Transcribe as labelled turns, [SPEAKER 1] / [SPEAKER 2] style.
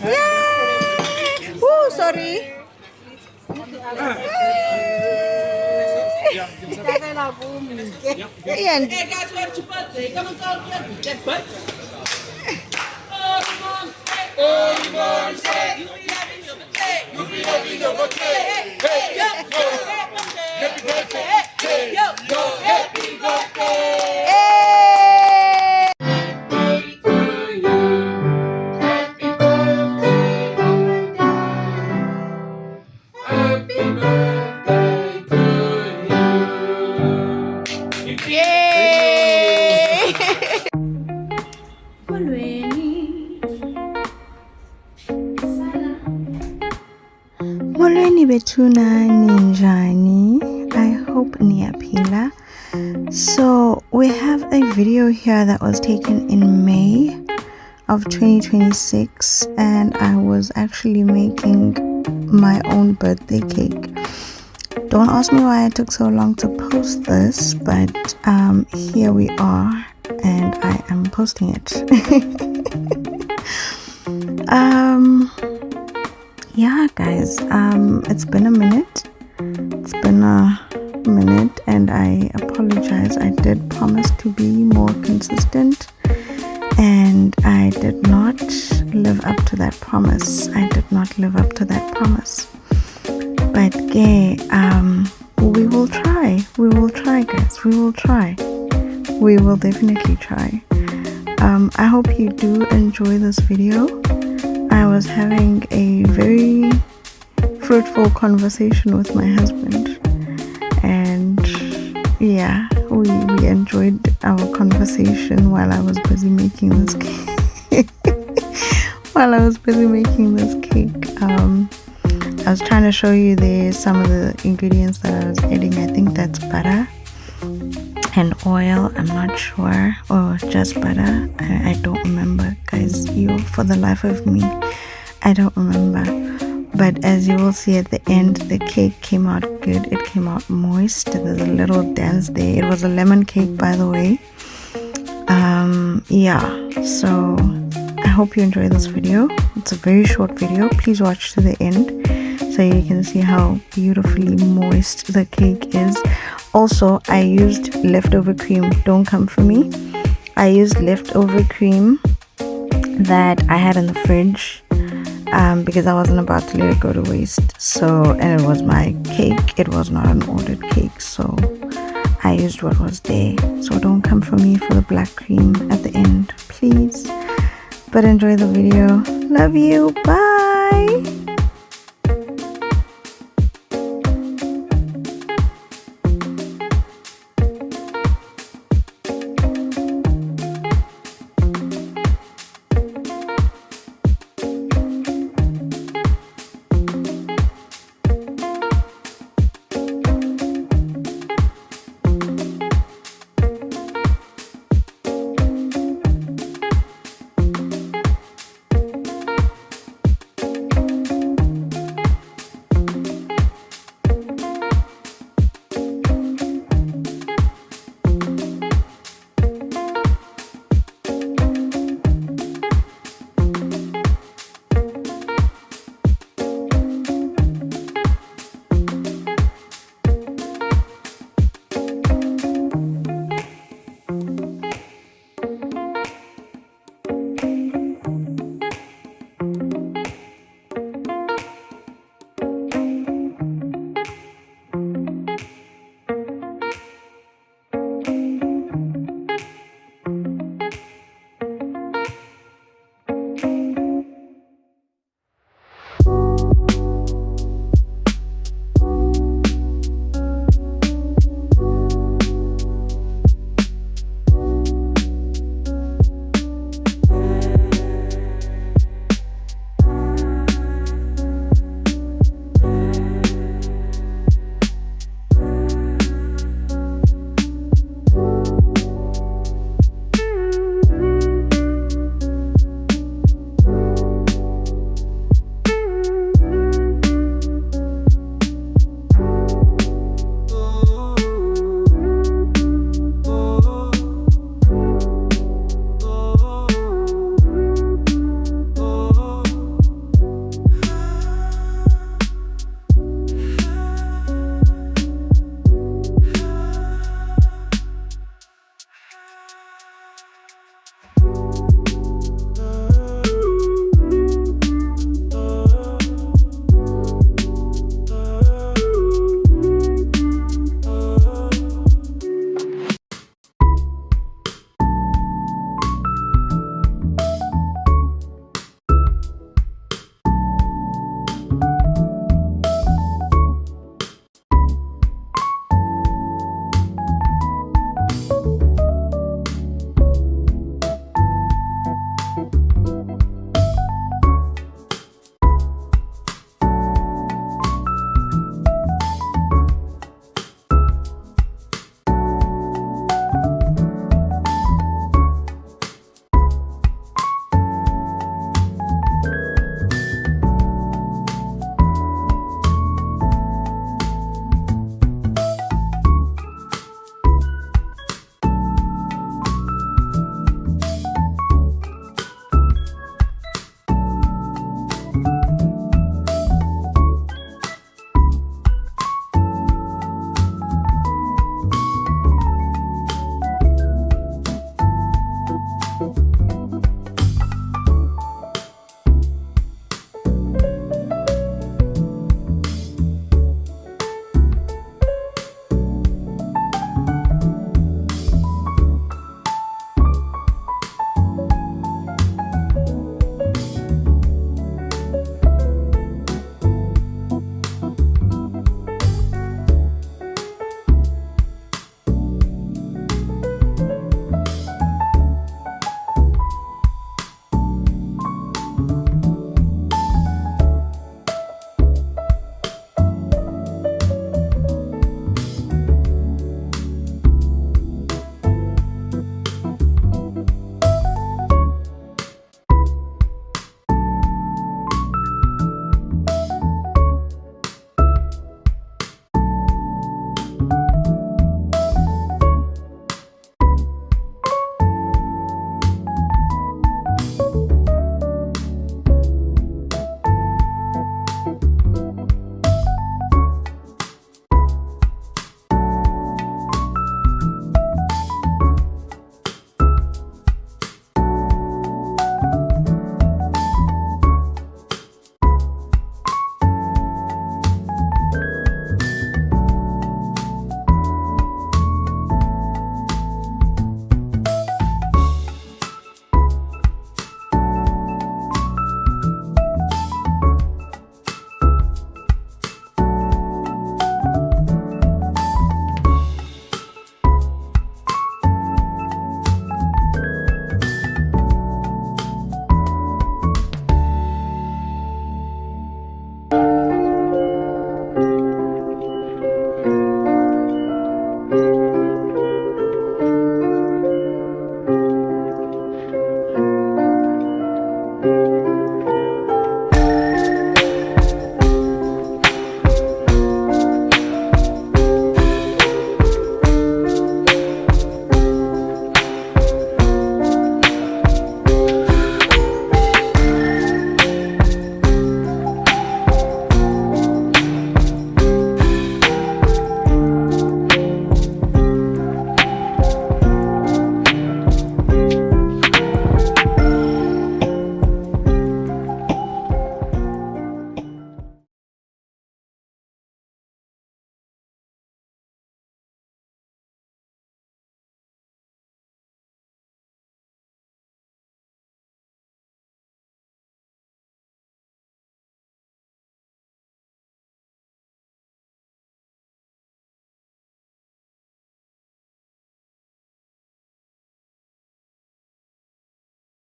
[SPEAKER 1] Yay! Woo, sorry. Ayan.
[SPEAKER 2] Hey guys, where's your birthday? Come and go and get it. Get birthday.
[SPEAKER 1] Hey! Yay! Molweni betuna ninjani. I hope niyaphila. So we have a video here that was taken in May of 2026, and I was actually making my own birthday cake. Don't ask me why it took so long to post this, but here we are, and I am posting it. Yeah, guys, it's been a minute. And I apologize. I did promise to be more consistent, and I did not live up to that promise. But gay, we will try, guys. We will definitely try. I hope you do enjoy this video. I was having a very fruitful conversation with my husband, and yeah, we enjoyed our conversation while I was busy making this cake. I was trying to show you there some of the ingredients that I was adding. I think that's butter and oil, I'm not sure, or just butter. I don't remember, guys. For the life of me, I don't remember. But as you will see at the end, the cake came out good. It came out moist. There's a little dance there. It was a lemon cake, by the way. Yeah, so I hope you enjoy this video. It's a very short video. Please watch to the end so you can see how beautifully moist the cake is. Also, I used leftover cream. Don't come for me. I used leftover cream that I had in the fridge because I wasn't about to let it go to waste. So, and it was my cake. It was not an ordered cake. So I used what was there. So don't come for me for the black cream at the end, please. But enjoy the video. Love you. Bye.